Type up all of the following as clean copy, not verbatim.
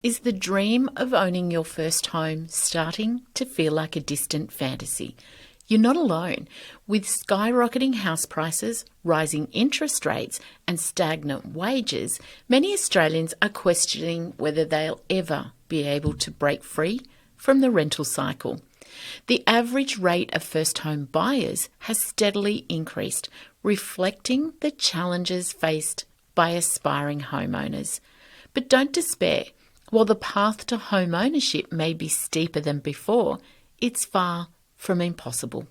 Is the dream of owning your first home starting to feel like a distant fantasy? You're not alone. With skyrocketing house prices, rising interest rates, and stagnant wages, many Australians are questioning whether they'll ever be able to break free from the rental cycle. The average rate of first home buyers has steadily increased, reflecting the challenges faced by aspiring homeowners. But don't despair. While the path to home ownership may be steeper than before, it's far from impossible.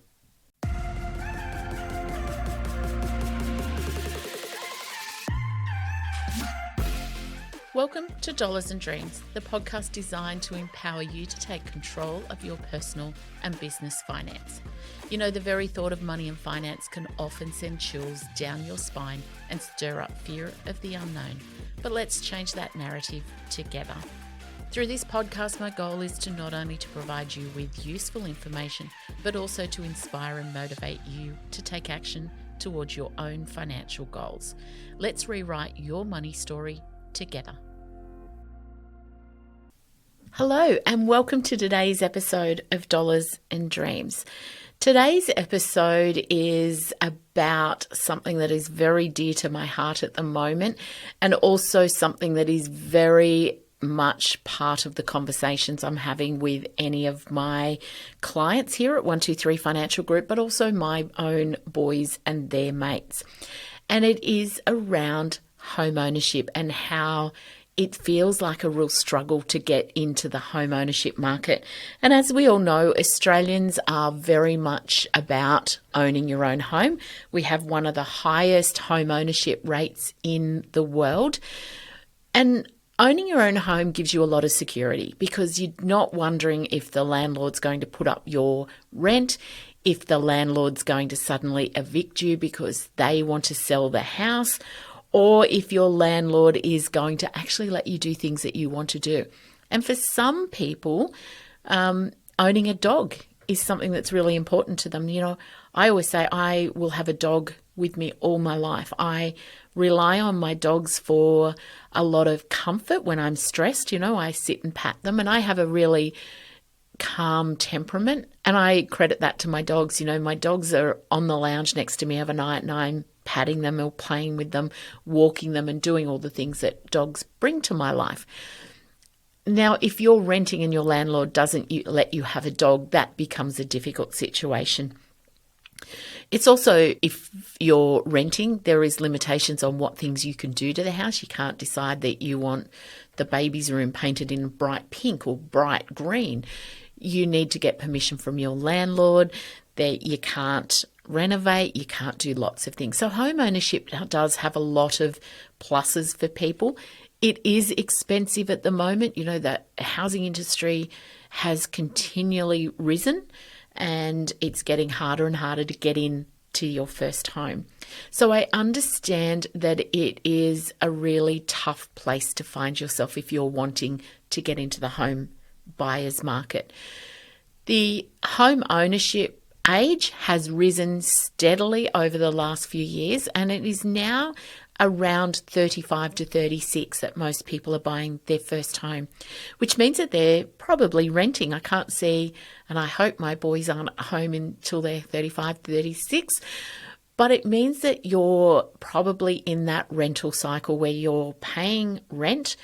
Welcome to Dollars and Dreams, the podcast designed to empower you to take control of your personal and business finance. You know, the very thought of money and finance can often send chills down your spine and stir up fear of the unknown. But let's change that narrative together. Through this podcast, my goal is to not only to provide you with useful information, but also to inspire and motivate you to take action towards your own financial goals. Let's rewrite your money story together. Hello, and welcome to today's episode of Dollars and Dreams. Today's episode is about something that is very dear to my heart at the moment, and also something that is very much part of the conversations I'm having with any of my clients here at 123 Financial Group, but also my own boys and their mates. And it is around home ownership and how it feels like a real struggle to get into the home ownership market. And as we all know, Australians are very much about owning your own home. We have one of the highest home ownership rates in the world. And owning your own home gives you a lot of security because you're not wondering if the landlord's going to put up your rent, if the landlord's going to suddenly evict you because they want to sell the house, or if your landlord is going to actually let you do things that you want to do. And for some people, owning a dog is something that's really important to them. You know, I always say I will have a dog with me all my life. I rely on my dogs for a lot of comfort when I'm stressed. You know, I sit and pat them, and I have a really calm temperament, and I credit that to my dogs. You know, my dogs are on the lounge next to me overnight, and I'm patting them or playing with them, walking them, and doing all the things that dogs bring to my life. Now, if you're renting and your landlord doesn't let you have a dog, that becomes a difficult situation. It's also, if you're renting, there is limitations on what things you can do to the house. You can't decide that you want the baby's room painted in bright pink or bright green. You need to get permission from your landlord. That you can't renovate, you can't do lots of things. So home ownership does have a lot of pluses for people. It is expensive at the moment. You know, the housing industry has continually risen, and it's getting harder and harder to get into your first home. So I understand that it is a really tough place to find yourself if you're wanting to get into the home buyer's market. The home ownership age has risen steadily over the last few years, and it is now around 35 to 36 that most people are buying their first home, which means that they're probably renting. I can't see, and I hope my boys aren't at home until they're 35, 36, but it means that you're probably in that rental cycle where you're paying rent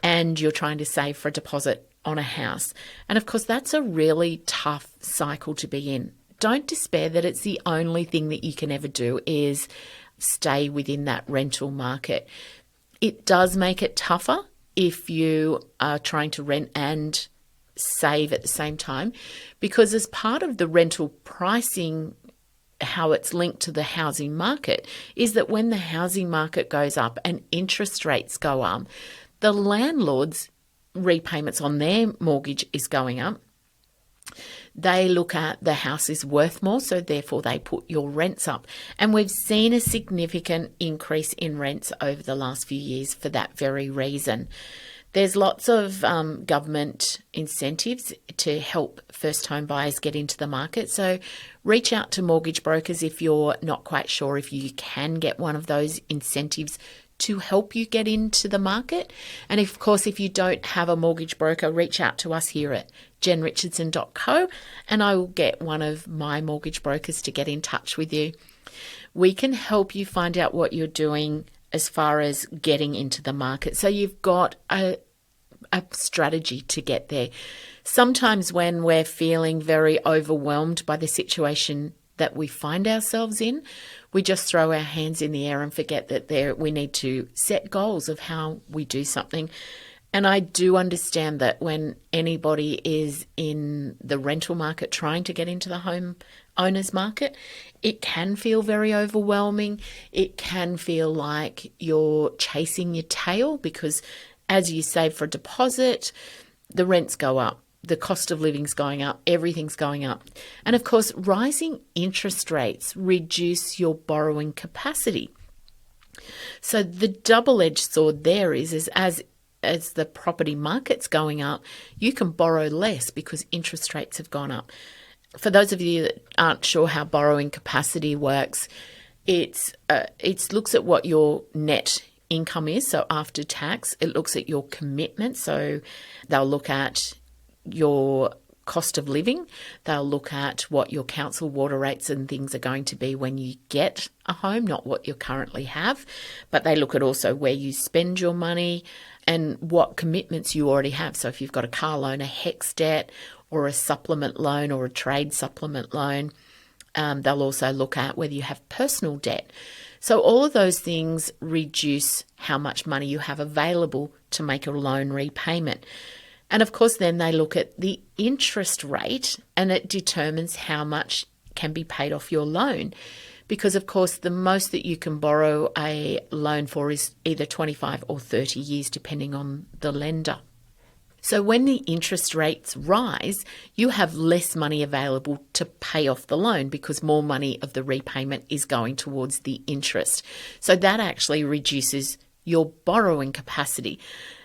and you're trying to save for a deposit on a house. And of course, that's a really tough cycle to be in. Don't despair that it's the only thing that you can ever do is stay within that rental market. It does make it tougher if you are trying to rent and save at the same time, because as part of the rental pricing, how it's linked to the housing market is that when the housing market goes up and interest rates go up, the landlord's repayments on their mortgage is going up. They look at the house is worth more, so therefore they put your rents up. And we've seen a significant increase in rents over the last few years for that very reason. There's lots of government incentives to help first home buyers get into the market. So reach out to mortgage brokers if you're not quite sure if you can get one of those incentives to help you get into the market. And of course, if you don't have a mortgage broker, reach out to us here at jenrichardson.co and I will get one of my mortgage brokers to get in touch with you. We can help you find out what you're doing as far as getting into the market. So you've got a strategy to get there. Sometimes when we're feeling very overwhelmed by the situation that we find ourselves in, we just throw our hands in the air and forget that we need to set goals of how we do something. And I do understand that when anybody is in the rental market trying to get into the home owners market, it can feel very overwhelming. It can feel like you're chasing your tail because as you save for a deposit, the rents go up. The cost of living's going up, everything's going up. And of course, rising interest rates reduce your borrowing capacity. So the double-edged sword there is as the property market's going up, you can borrow less because interest rates have gone up. For those of you that aren't sure how borrowing capacity works, it looks at what your net income is. So after tax, it looks at your commitment. So they'll look at your cost of living. They'll look at what your council water rates and things are going to be when you get a home, not what you currently have. But they look at also where you spend your money and what commitments you already have. So if you've got a car loan, a HEX debt, or a supplement loan or a trade supplement loan, they'll also look at whether you have personal debt. So all of those things reduce how much money you have available to make a loan repayment. And of course, then they look at the interest rate and it determines how much can be paid off your loan. Because, of course, the most that you can borrow a loan for is either 25 or 30 years, depending on the lender. So when the interest rates rise, you have less money available to pay off the loan because more money of the repayment is going towards the interest. So that actually reduces your borrowing capacity.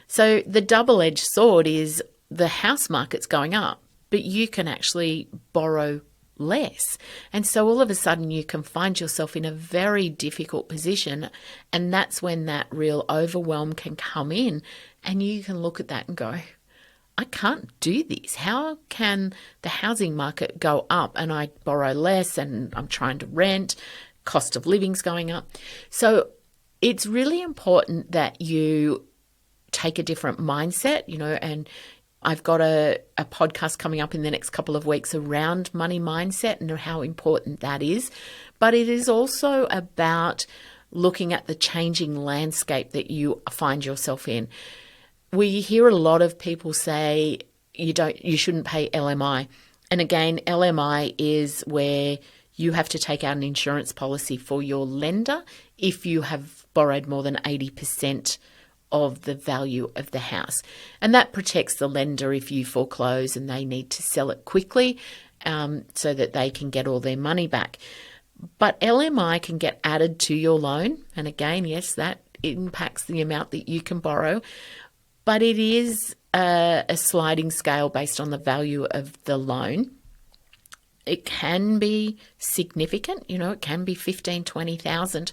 So the double-edged sword is the house market's going up, but you can actually borrow less. And so all of a sudden you can find yourself in a very difficult position. And that's when that real overwhelm can come in and you can look at that and go, I can't do this. How can the housing market go up and I borrow less and I'm trying to rent, cost of living's going up. So it's really important that you take a different mindset, and I've got a podcast coming up in the next couple of weeks around money mindset and how important that is. But it is also about looking at the changing landscape that you find yourself in. We hear a lot of people say you shouldn't pay LMI. And again, LMI is where you have to take out an insurance policy for your lender if you have borrowed more than 80% of the value of the house. And that protects the lender if you foreclose and they need to sell it quickly so that they can get all their money back. But LMI can get added to your loan. And again, yes, that impacts the amount that you can borrow. But it is a sliding scale based on the value of the loan. It can be significant, it can be 15,000, 20,000.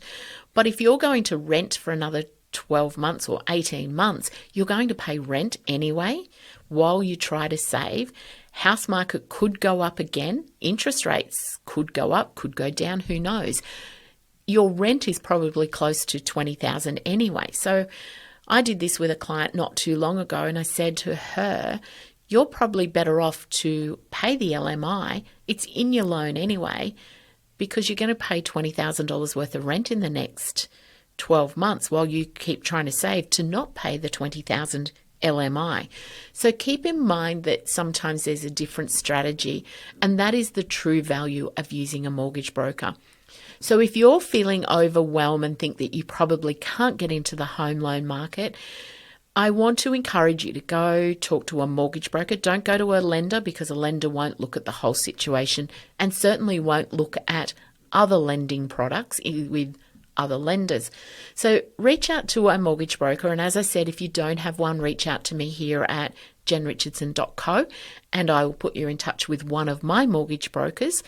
But if you're going to rent for another 12 months or 18 months, you're going to pay rent anyway while you try to save. House market could go up again. Interest rates could go up, could go down, who knows. Your rent is probably close to 20,000 anyway. So I did this with a client not too long ago and I said to her, you're probably better off to pay the LMI. It's in your loan anyway because you're going to pay $20,000 worth of rent in the next 12 months while you keep trying to save to not pay the 20,000 LMI. So keep in mind that sometimes there's a different strategy, and that is the true value of using a mortgage broker. So if you're feeling overwhelmed and think that you probably can't get into the home loan market, I want to encourage you to go talk to a mortgage broker. Don't go to a lender because a lender won't look at the whole situation and certainly won't look at other lending products with other lenders. So reach out to a mortgage broker. And as I said, if you don't have one, reach out to me here at jenrichardson.co and I will put you in touch with one of my mortgage brokers.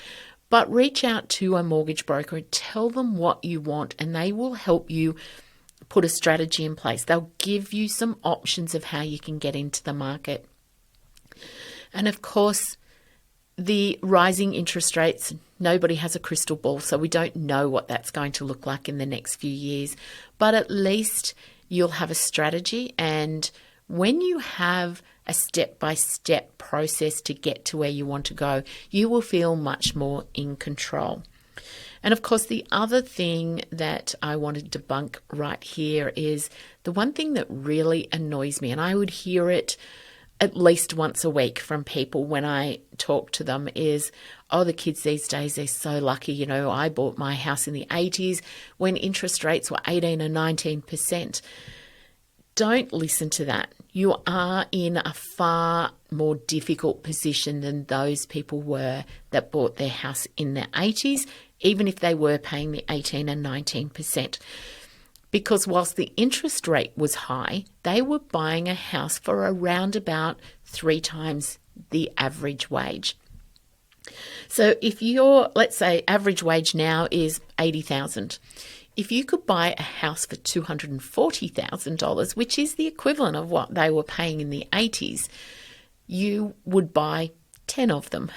But reach out to a mortgage broker and tell them what you want and they will help you put a strategy in place. They'll give you some options of how you can get into the market. And of course, the rising interest rates, nobody has a crystal ball, so we don't know what that's going to look like in the next few years. But at least you'll have a strategy, and when you have a step-by-step process to get to where you want to go, you will feel much more in control. And of course, the other thing that I want to debunk right here is the one thing that really annoys me, and I would hear it at least once a week from people when I talk to them, is, oh, the kids these days, they're so lucky. You know, I bought my house in the 80s when interest rates were 18 and 19%. Don't listen to that. You are in a far more difficult position than those people were that bought their house in the 80s, even if they were paying the 18 and 19%. Because whilst the interest rate was high, they were buying a house for around about 3 times the average wage. So if your, let's say, average wage now is $80,000, if you could buy a house for $240,000, which is the equivalent of what they were paying in the 80s, you would buy 10 of them.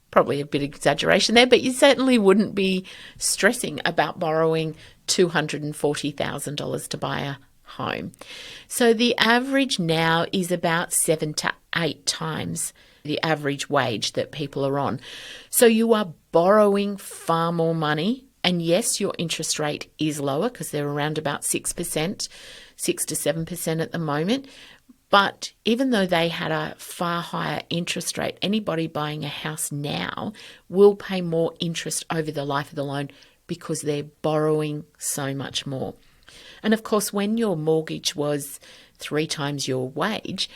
Probably a bit of exaggeration there, but you certainly wouldn't be stressing about borrowing $240,000 to buy a home. So the average now is about 7 to 8 times the average wage that people are on. So you are borrowing far more money. And yes, your interest rate is lower because they're around about 6%, 6 to 7% at the moment. But even though they had a far higher interest rate, anybody buying a house now will pay more interest over the life of the loan because they're borrowing so much more. And of course, when your mortgage was 3 times your wage,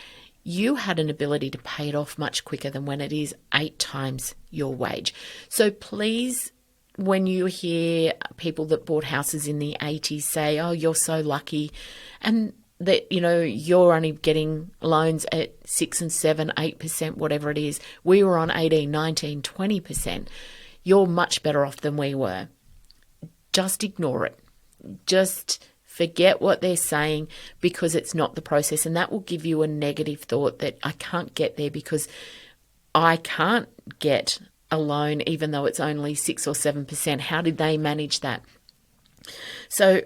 you had an ability to pay it off much quicker than when it is 8 times your wage. So please, when you hear people that bought houses in the 80s say, oh, you're so lucky, and that, you know, you're only getting loans at 6 and 7, 8%, whatever it is. We were on 18, 19, 20%. You're much better off than we were. Just ignore it. Just forget what they're saying because it's not the process. And that will give you a negative thought that I can't get there because I can't get a loan even though it's only 6 or 7%. How did they manage that? So,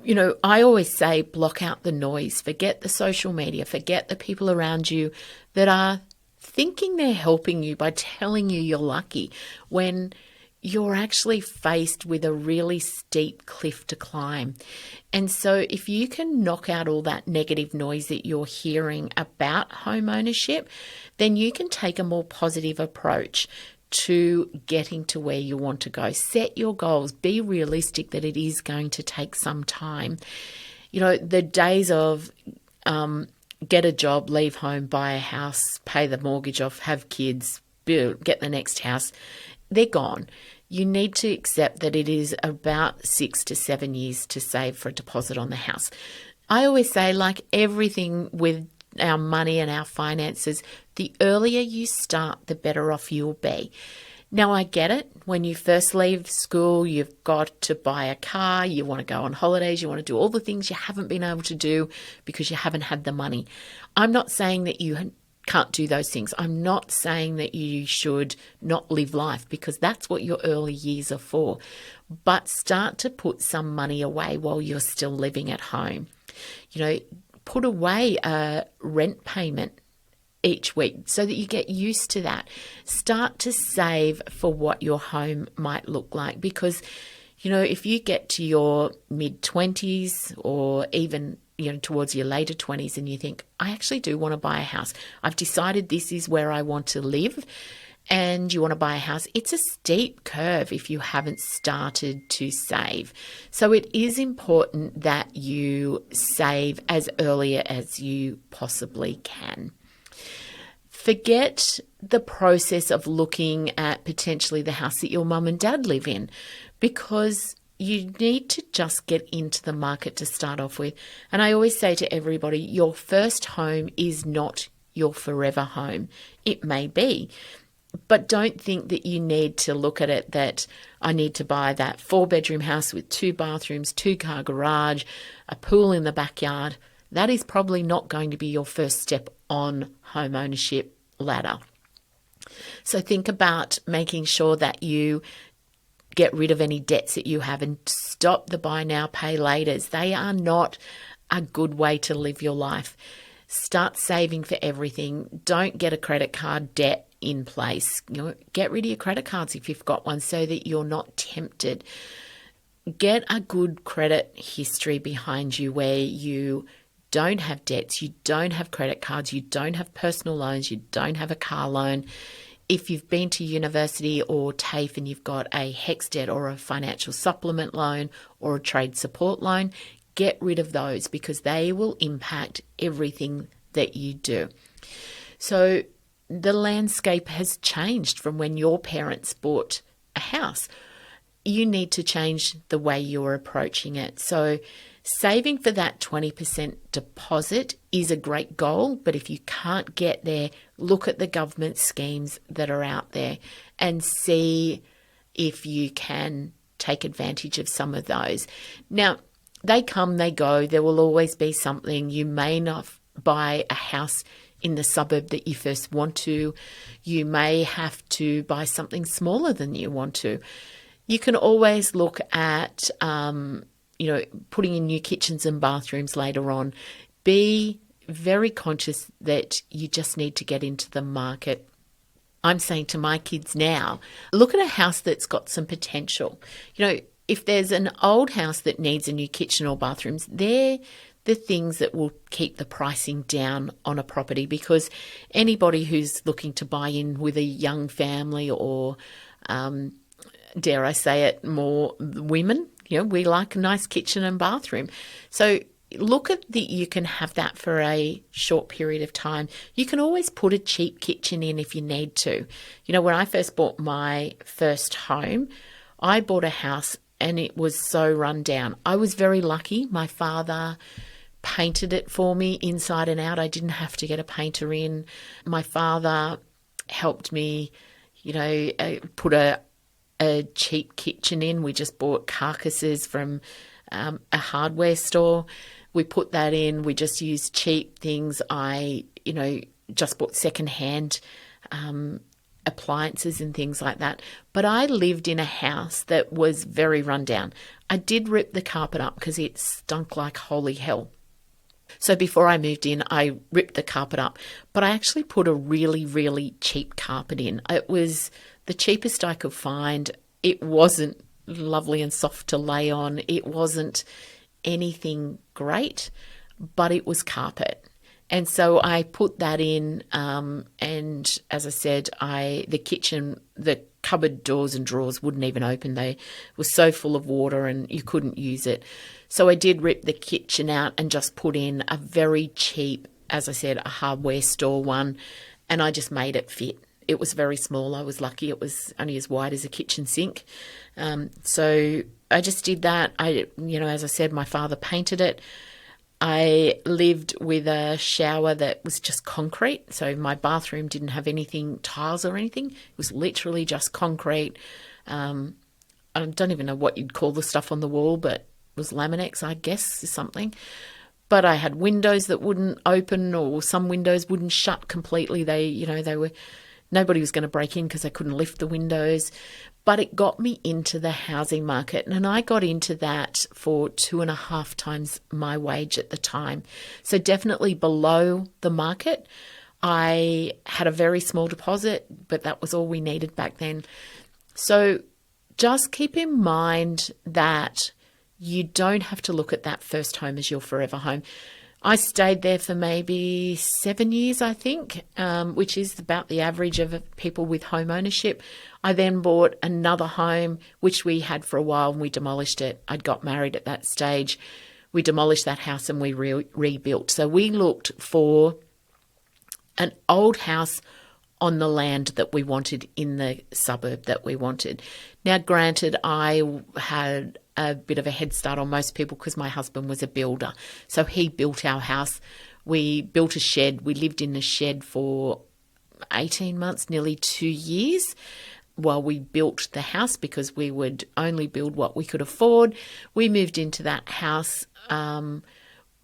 you know, I always say block out the noise, forget the social media, forget the people around you that are thinking they're helping you by telling you you're lucky when you're actually faced with a really steep cliff to climb. And so if you can knock out all that negative noise that you're hearing about home ownership, then you can take a more positive approach to getting to where you want to go. Set your goals. Be realistic that it is going to take some time. You know, the days of get a job, leave home, buy a house, pay the mortgage off, have kids, build, get the next house, they're gone. You need to accept that it is about 6 to 7 years to save for a deposit on the house. I always say, like everything with our money and our finances, the earlier you start, the better off you'll be. Now, I get it. When you first leave school, you've got to buy a car, you want to go on holidays, you want to do all the things you haven't been able to do because you haven't had the money. I'm not saying that you can't do those things. I'm not saying that you should not live life because that's what your early years are for. But start to put some money away while you're still living at home. You know, put away a rent payment each week so that you get used to that. Start to save for what your home might look like because, you know, if you get to your mid-20s or even, you know, towards your later 20s and you think, I actually do want to buy a house. I've decided this is where I want to live and you want to buy a house. It's a steep curve if you haven't started to save. So it is important that you save as early as you possibly can. Forget the process of looking at potentially the house that your mum and dad live in because you need to just get into the market to start off with. And I always say to everybody, your first home is not your forever home. It may be. But don't think that you need to look at it that I need to buy that 4-bedroom house with 2 bathrooms, 2-car garage, a pool in the backyard. That is probably not going to be your first step on home ownership ladder. So think about making sure that you get rid of any debts that you have and stop the buy now, pay laters. They are not a good way to live your life. Start saving for everything. Don't get a credit card debt in place. Get rid of your credit cards if you've got one so that you're not tempted. Get a good credit history behind you where you don't have debts, you don't have credit cards, you don't have personal loans, you don't have a car loan. If you've been to university or TAFE and you've got a HECS debt or a financial supplement loan or a trade support loan, get rid of those because they will impact everything that you do. So the landscape has changed from when your parents bought a house. You need to change the way you're approaching it. So saving for that 20% deposit is a great goal, but if you can't get there, look at the government schemes that are out there and see if you can take advantage of some of those. Now, they come, they go. There will always be something. You may not buy a house in the suburb that you first want to. You may have to buy something smaller than you want to. You can always look at putting in new kitchens and bathrooms later on. Be very conscious that you just need to get into the market. I'm saying to my kids now, look at a house that's got some potential. If there's an old house that needs a new kitchen or bathrooms, they're the things that will keep the pricing down on a property, because anybody who's looking to buy in with a young family or, dare I say it, more women, we like a nice kitchen and bathroom. So look at you can have that for a short period of time. You can always put a cheap kitchen in if you need to. When I first bought my first home, I bought a house and it was so run down. I was very lucky. My father painted it for me inside and out. I didn't have to get a painter in. My father helped me, put a cheap kitchen in. We just bought carcasses from a hardware store. We put that in. We just used cheap things. I, just bought secondhand appliances and things like that. But I lived in a house that was very run down. I did rip the carpet up because it stunk like holy hell. So before I moved in, I ripped the carpet up, but I actually put a really, really cheap carpet in. It was the cheapest I could find. It wasn't lovely and soft to lay on. It wasn't anything great, but it was carpet. And so I put that in, and as I said, the kitchen, the cupboard doors and drawers wouldn't even open. They were so full of water and you couldn't use it. So I did rip the kitchen out and just put in a very cheap, as I said, a hardware store one, and I just made it fit. It was very small. I was lucky. It was only as wide as a kitchen sink. So I just did that. As I said, my father painted it. I lived with a shower that was just concrete. So my bathroom didn't have anything, tiles or anything. It was literally just concrete. I don't even know what you'd call the stuff on the wall, but it was Laminex, I guess, is something. But I had windows that wouldn't open, or some windows wouldn't shut completely. Nobody was going to break in because they couldn't lift the windows. But it got me into the housing market, and I got into that for 2.5 times my wage at the time. So definitely below the market. I had a very small deposit, but that was all we needed back then. So just keep in mind that you don't have to look at that first home as your forever home. I stayed there for maybe 7 years, I think, which is about the average of people with home ownership. I then bought another home, which we had for a while, and we demolished it. I'd got married at that stage. We demolished that house and we rebuilt. So we looked for an old house on the land that we wanted in the suburb that we wanted. Now, granted, I had a bit of a head start on most people because my husband was a builder. So he built our house. We built a shed. We lived in the shed for 18 months, nearly 2 years, while we built the house, because we would only build what we could afford. We moved into that house.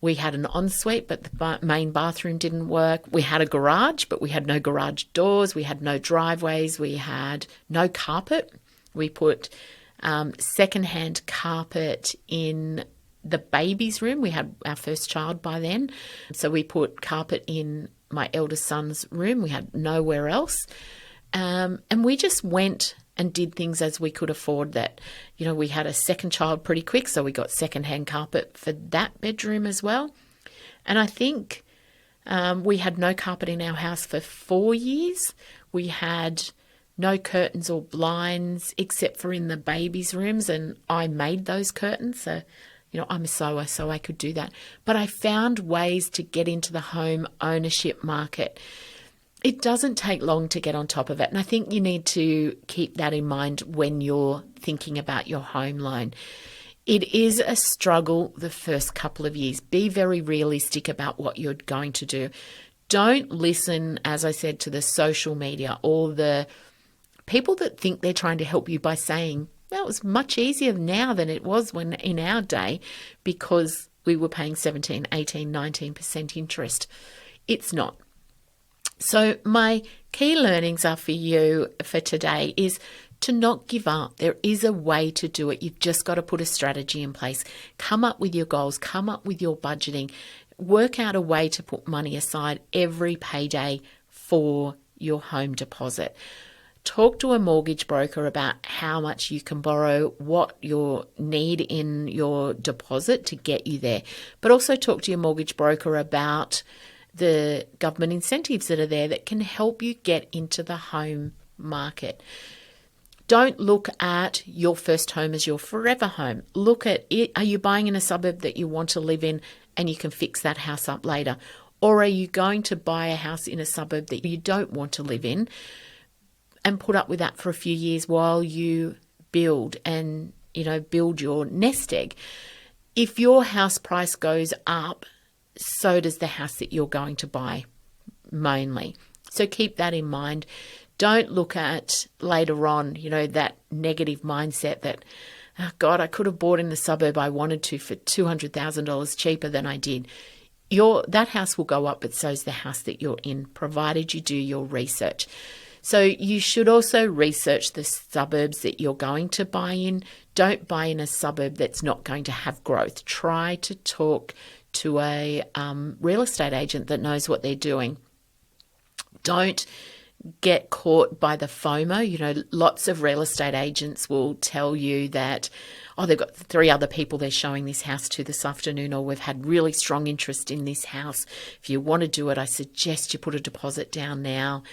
We had an ensuite, but the main bathroom didn't work. We had a garage, but we had no garage doors. We had no driveways. We had no carpet. We put secondhand carpet in the baby's room. We had our first child by then. So we put carpet in my eldest son's room. We had nowhere else. And we just went and did things as we could afford that. We had a second child pretty quick, so we got secondhand carpet for that bedroom as well. And I think we had no carpet in our house for 4 years. We had no curtains or blinds except for in the baby's rooms, and I made those curtains. So, I'm a sewer, so I could do that. But I found ways to get into the home ownership market. It doesn't take long to get on top of it. And I think you need to keep that in mind when you're thinking about your home loan. It is a struggle the first couple of years. Be very realistic about what you're going to do. Don't listen, as I said, to the social media or the people that think they're trying to help you by saying, well, it was much easier now than it was when in our day because we were paying 17, 18, 19% interest. It's not. So my key learnings are for you for today is to not give up. There is a way to do it. You've just got to put a strategy in place. Come up with your goals. Come up with your budgeting. Work out a way to put money aside every payday for your home deposit. Talk to a mortgage broker about how much you can borrow, what you need in your deposit to get you there. But also talk to your mortgage broker about the government incentives that are there that can help you get into the home market. Don't look at your first home as your forever home. Look at it. Are you buying in a suburb that you want to live in and you can fix that house up later? Or are you going to buy a house in a suburb that you don't want to live in and put up with that for a few years while you build and, build your nest egg? If your house price goes up, so does the house that you're going to buy mainly. So keep that in mind. Don't look at later on, that negative mindset that, oh God, I could have bought in the suburb I wanted to for $200,000 cheaper than I did. That house will go up, but so's the house that you're in, provided you do your research. So you should also research the suburbs that you're going to buy in. Don't buy in a suburb that's not going to have growth. Try to talk to a real estate agent that knows what they're doing. Don't get caught by the FOMO. Lots of real estate agents will tell you that, they've got 3 other people they're showing this house to this afternoon, or we've had really strong interest in this house. If you want to do it, I suggest you put a deposit down now.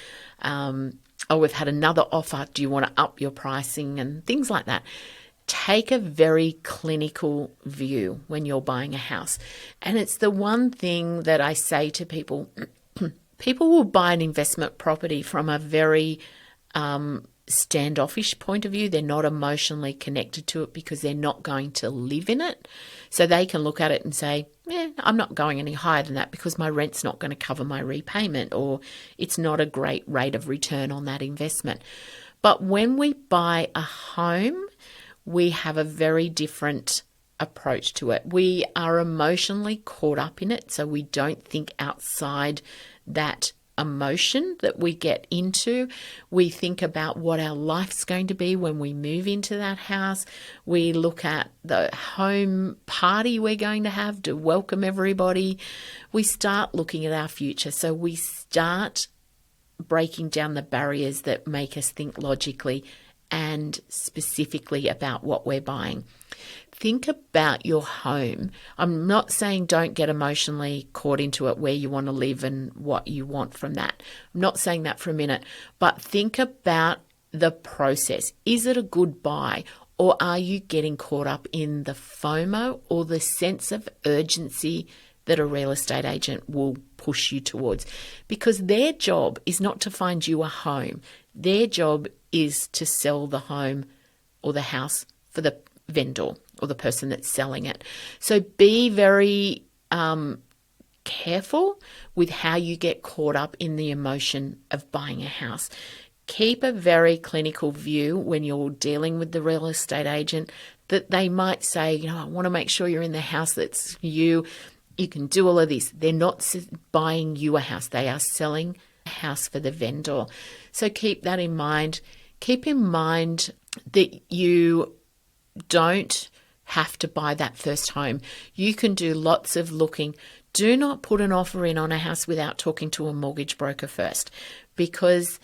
We've had another offer. Do you want to up your pricing and things like that? Take a very clinical view when you're buying a house. And it's the one thing that I say to people, people will buy an investment property from a very standoffish point of view. They're not emotionally connected to it because they're not going to live in it. So they can look at it and say, I'm not going any higher than that because my rent's not going to cover my repayment, or it's not a great rate of return on that investment. But when we buy a home, we have a very different approach to it. We are emotionally caught up in it, so we don't think outside that emotion that we get into. We think about what our life's going to be when we move into that house. We look at the home party we're going to have to welcome everybody. We start looking at our future. So we start breaking down the barriers that make us think logically and specifically about what we're buying. Think about your home. I'm not saying don't get emotionally caught into it, where you want to live and what you want from that. I'm not saying that for a minute, but think about the process. Is it a good buy, or are you getting caught up in the FOMO or the sense of urgency that a real estate agent will push you towards? Because their job is not to find you a home. Their job is to sell the home or the house for the vendor or the person that's selling it. So be very careful with how you get caught up in the emotion of buying a house. Keep a very clinical view when you're dealing with the real estate agent, that they might say, I want to make sure you're in the house that's you. You can do all of this. They're not buying you a house. They are selling a house for the vendor. So keep that in mind. Keep in mind that you don't have to buy that first home. You can do lots of looking. Do not put an offer in on a house without talking to a mortgage broker first, because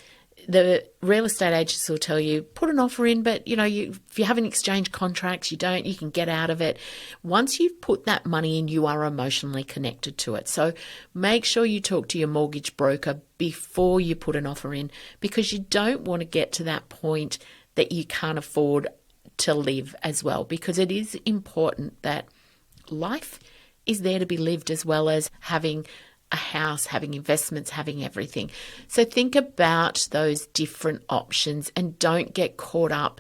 the real estate agents will tell you, put an offer in, but if you haven't exchanged contracts, you can get out of it. Once you've put that money in, you are emotionally connected to it. So make sure you talk to your mortgage broker before you put an offer in, because you don't want to get to that point that you can't afford to live as well, because it is important that life is there to be lived, as well as having a house, having investments, having everything. So think about those different options and don't get caught up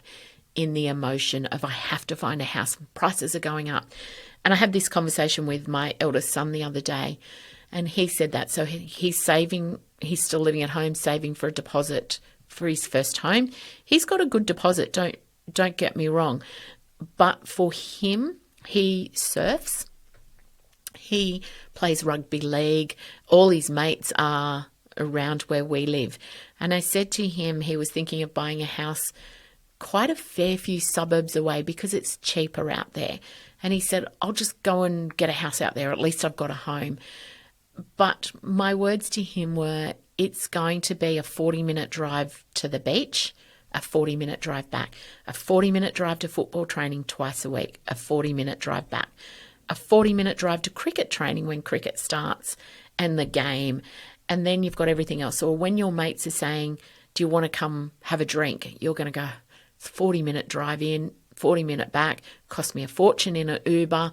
in the emotion of, I have to find a house, prices are going up. And I had this conversation with my eldest son the other day, and he said that. So he's saving, he's still living at home, saving for a deposit for his first home. He's got a good deposit, don't get me wrong. But for him, he surfs. He plays rugby league. All his mates are around where we live. And I said to him, he was thinking of buying a house quite a fair few suburbs away because it's cheaper out there. And he said, I'll just go and get a house out there. At least I've got a home. But my words to him were, it's going to be a 40-minute drive to the beach, a 40-minute drive back, a 40-minute drive to football training twice a week, a 40-minute drive back, a 40-minute drive to cricket training when cricket starts and the game. And then you've got everything else. Or when your mates are saying, do you want to come have a drink? You're going to go, it's 40-minute drive in, 40-minute back, cost me a fortune in an Uber.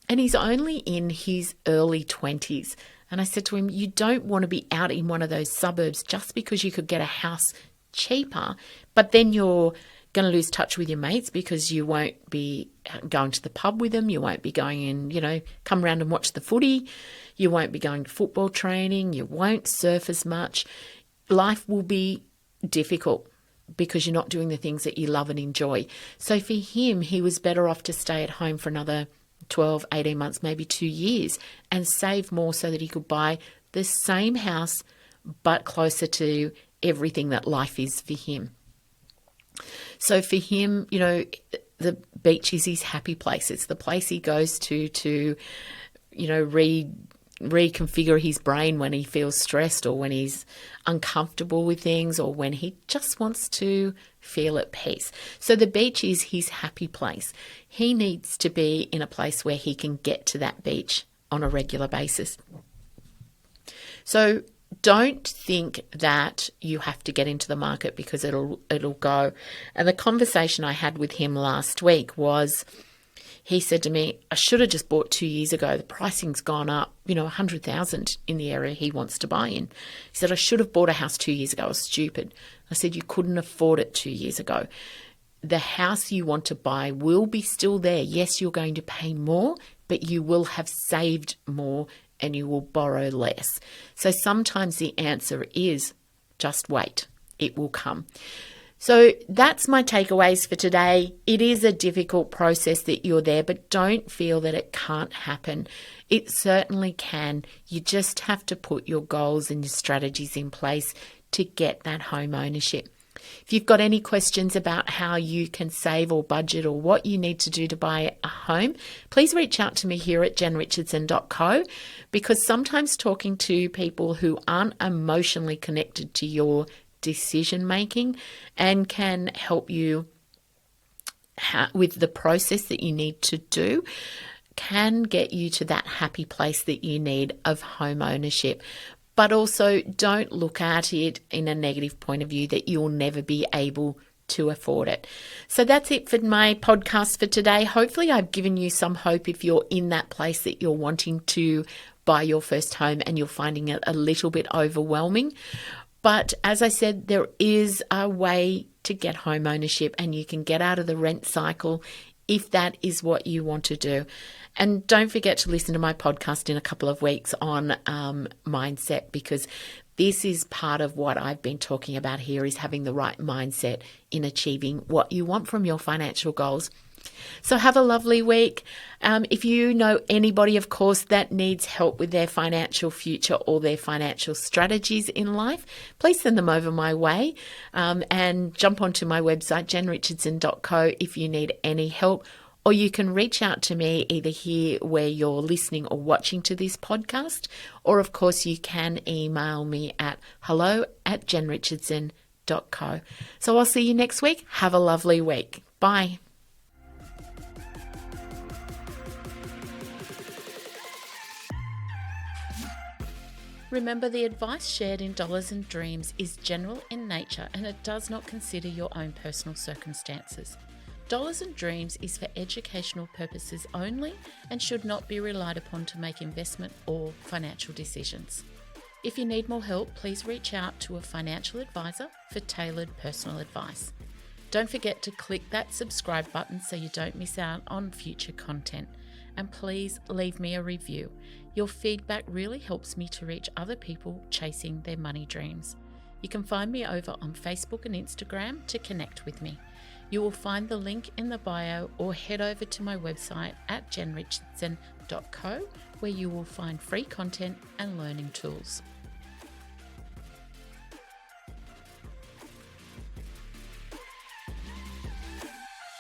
And he's only in his early 20s. And I said to him, you don't want to be out in one of those suburbs just because you could get a house cheaper, but then you're going to lose touch with your mates because you won't be going to the pub with them. You won't be going in, come around and watch the footy. You won't be going to football training. You won't surf as much. Life will be difficult because you're not doing the things that you love and enjoy. So for him, he was better off to stay at home for another 12, 18 months, maybe 2 years, and save more so that he could buy the same house but closer to everything that life is for him. So for him, the beach is his happy place. It's the place he goes to reconfigure his brain when he feels stressed or when he's uncomfortable with things or when he just wants to feel at peace. So the beach is his happy place. He needs to be in a place where he can get to that beach on a regular basis. So don't think that you have to get into the market because it'll go. And the conversation I had with him last week was, he said to me, I should have just bought 2 years ago. The pricing's gone up, 100,000 in the area he wants to buy in. He said, I should have bought a house 2 years ago. I was stupid. I said, you couldn't afford it 2 years ago. The house you want to buy will be still there. Yes, you're going to pay more, but you will have saved more and you will borrow less. So sometimes the answer is just wait. It will come. So that's my takeaways for today. It is a difficult process that you're there, but don't feel that it can't happen. It certainly can. You just have to put your goals and your strategies in place to get that home ownership. If you've got any questions about how you can save or budget or what you need to do to buy a home, please reach out to me here at jenrichardson.co, because sometimes talking to people who aren't emotionally connected to your decision making and can help you with the process that you need to do can get you to that happy place that you need of home ownership. But also don't look at it in a negative point of view that you'll never be able to afford it. So that's it for my podcast for today. Hopefully I've given you some hope if you're in that place that you're wanting to buy your first home and you're finding it a little bit overwhelming. But as I said, there is a way to get home ownership and you can get out of the rent cycle if that is what you want to do. And don't forget to listen to my podcast in a couple of weeks on mindset, because this is part of what I've been talking about here, is having the right mindset in achieving what you want from your financial goals. So have a lovely week. If you know anybody, of course, that needs help with their financial future or their financial strategies in life, please send them over my way, and jump onto my website, jenrichardson.co, if you need any help. Or you can reach out to me either here where you're listening or watching to this podcast, or of course you can email me at hello@jenrichardson.co. So I'll see you next week. Have a lovely week. Bye. Remember, the advice shared in Dollars and Dreams is general in nature, and it does not consider your own personal circumstances. Dollars and Dreams is for educational purposes only and should not be relied upon to make investment or financial decisions. If you need more help, please reach out to a financial advisor for tailored personal advice. Don't forget to click that subscribe button so you don't miss out on future content. And please leave me a review. Your feedback really helps me to reach other people chasing their money dreams. You can find me over on Facebook and Instagram to connect with me. You will find the link in the bio, or head over to my website at jenrichardson.co, where you will find free content and learning tools.